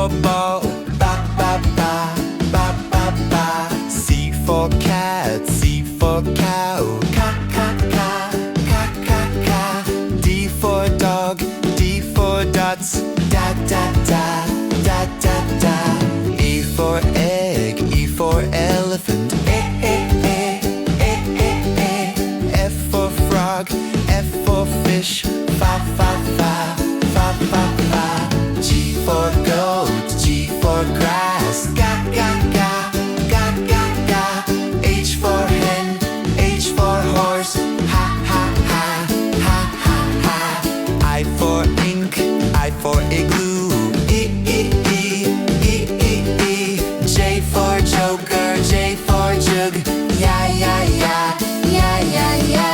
for ball, ba ba ba, ba ba ba. C for cat, C for cow, ca ca ca, ca ca ca. D for dog, D for dots, da da da, da da da. E for egg, E for elephant, eh eh eh, eh eh eh. F for frog, F for fish, fa fa fa, fa fa fa. G for goat, G for grass, ga ga ga, ga ga ga. H for hen, H for horse, ha ha ha, ha ha ha. I for ink, I for igloo, e e e, e e e. J for joker, J for jug, ya ya ya, ya ya ya.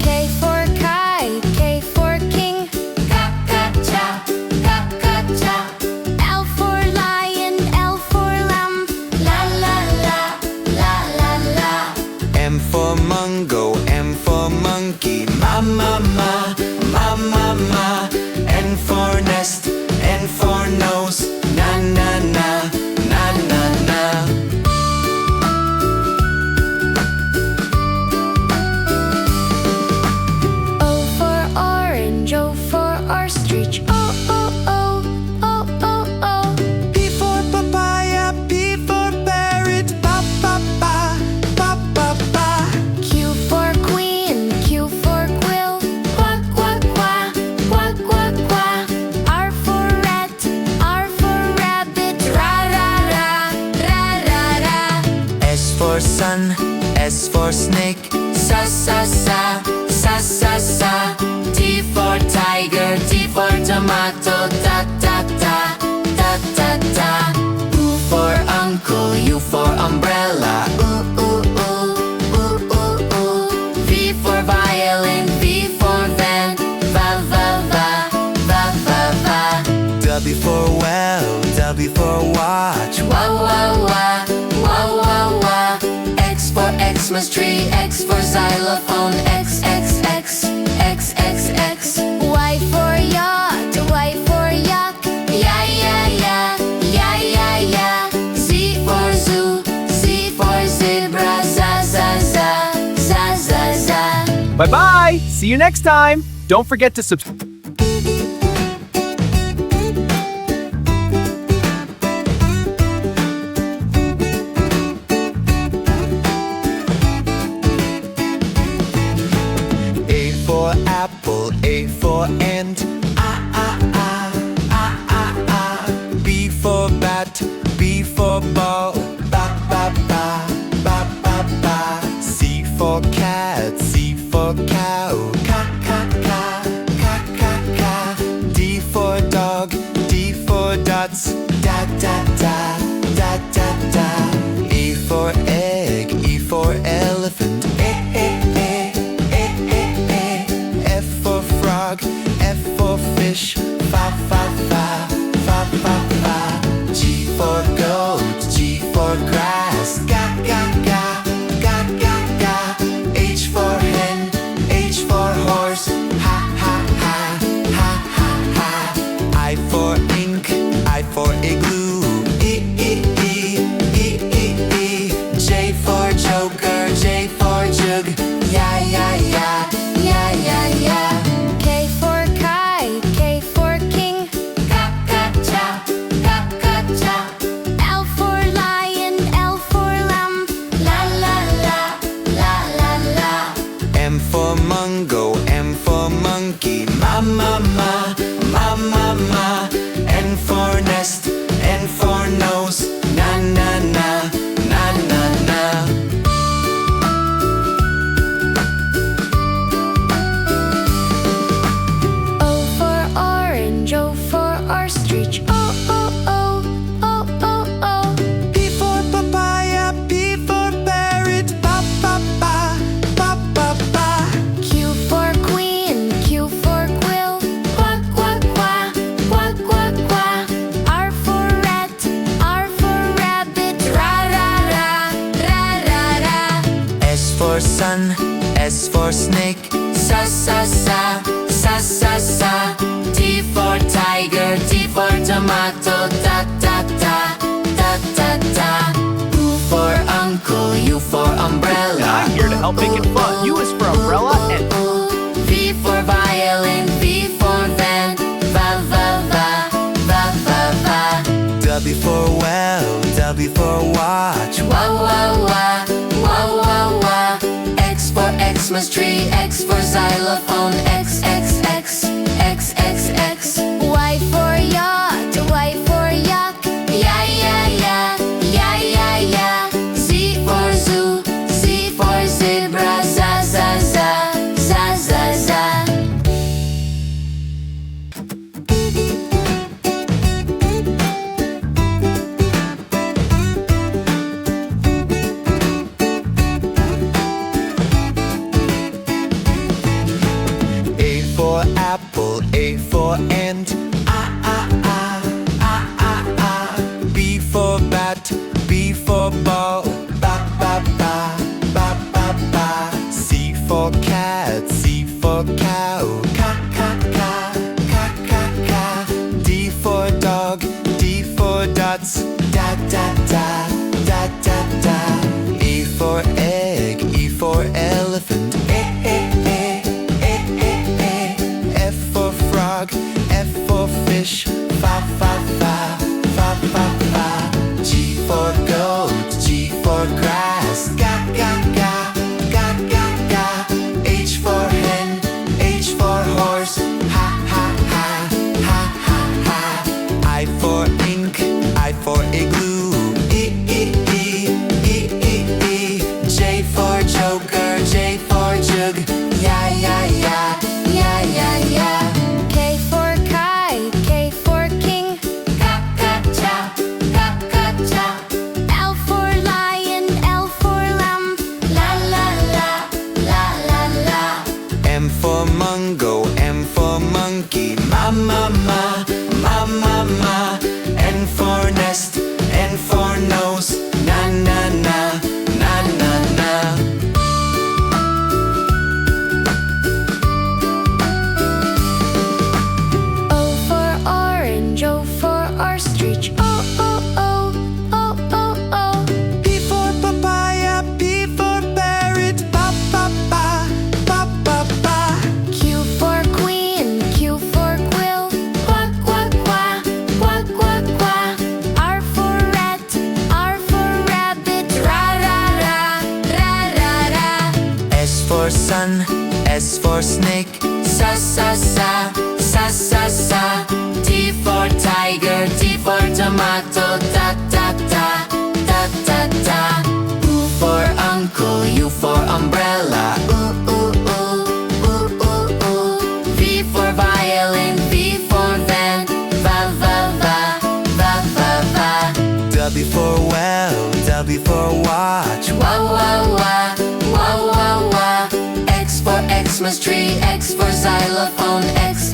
K for kite, K for king, Ka ka cha, ka ka cha. L for lion, L for lamb, La la la, la la la. M for mungo, M for monkey, ma ma ma, ma ma ma. N for nest, N for nose, na na na, na na na. O for orange, O for ostrich, O O O, O O O. P for papaya, P for parrot, ba ba ba, ba ba ba. Q for queen, Q for quill, quack quack quack, quack quack quack. R for rat, R for rabbit, ra ra ra, ra ra ra. S for sun, S for snake, sa sa sa, sa sa sa. T for tiger, T for tomato, da da da, da da da. U for uncle, U for umbrella, ooh ooh ooh, ooh ooh ooh. V for violin, V for van, va va va, va va va. W for well, W for watch, wah wah wah, wah wah wah. X for Xmas tree, X for xylophone, X X X, X X X. Y for yacht, Y for yak, Ya ya ya, ya ya ya. Z for zoo, Z for zebra, za za za, za za za. Bye bye! See you next time! Don't forget to subscribe. A for apple, A for ant, ah ah ah, ah ah ah. B for bat, B for ball, ba ba ba, ba ba ba. C for cat, C for cow, ca ca ca, ca ca ca. D for dog, D for dots, da da da, da da da. E for egg, E for elephant, eh eh eh, eh eh eh. F for frog, F for fish, fa fa fa, fa fa fa. G for goat, G for grass, ga ga ga, ga ga ga. H for hen, H for horse, ha ha ha, ha ha ha. I for ink, I for igloo, e e e, e e e. J for joker, J for jug, ya ya ya, ya ya ya. K for kite, K for king, Ka ka cha, ka ka cha. L for lion, L for lamb, La la la, la la la. M for mungo, M for monkey, ma ma ma, ma ma ma. N for nest, N for nose, na na na, na na na. O for orange, O for ostrich, O O O, O O O. P for papaya, P for parrot, ba ba ba, ba ba ba. Q for queen, Q for quill, quack quack quack, quack quack quack. R for rat, R for rabbit, ra ra ra, ra ra ra. S for sun, S for snake, sa sa sa, sa sa sa. T for tiger, T for tomato, ta ta ta, ta ta ta. U for uncle, U for umbrella. I'm here to help make it fun. U is for umbrella and V for violin, V for van, va va va, va va va. W for well, W for watch. Wa wa wa, wa wa wa. X for Xmas tree, X for xylophone, X X X, X X X. Y for yacht, Y for yak, ya ya ya, ya ya ya. Z for zoo, Z for zebra, za za za, za za za. A for apple, A for ant. B for bat, B for ball. Ba ba ba, ba ba ba. C for cat, C for cow. Ka ka ka, ka ka ka. D for dog, D for dots. Da da da, da da da. E for egg, E for elephant. F for frog, F for fish. Fa fa fa, fa fa fa. G for goat, G for grass. Ga ga ga, ga ga ga. H for hen, H for horse. Ha ha ha, ha ha ha. I for ink, I for igloo. E e e, e e e. J for joker, J for jug. Ya ya ya, ya ya ya. K for kite, K for king, ka ka cha, ka ka cha. L for lion, L for lamb, la la la, la la la. M for mungo, M for monkey. Ma ma ma, ma ma ma. N for nest, N for nose. Na na na, na na na. O for orange, O for ostrich, O O O, O O O. P for papaya, P for parrot. Ba ba ba, ba ba ba. Q for queen, Q for quill, quack quack quack, quack quack quack. R for rat, R for rabbit, ra ra ra, ra ra ra. S for sun, S for snake. Sa sa sa, sa sa sa. T for tiger, T for tomato, ta ta ta, ta ta ta. U for uncle, U for umbrella, ooh ooh ooh, ooh ooh ooh. V for violin, V for van, va va va, va va va. W for well, W for watch. Wa wa wa, wa wa wa. X for Xmas tree, X for xylophone, X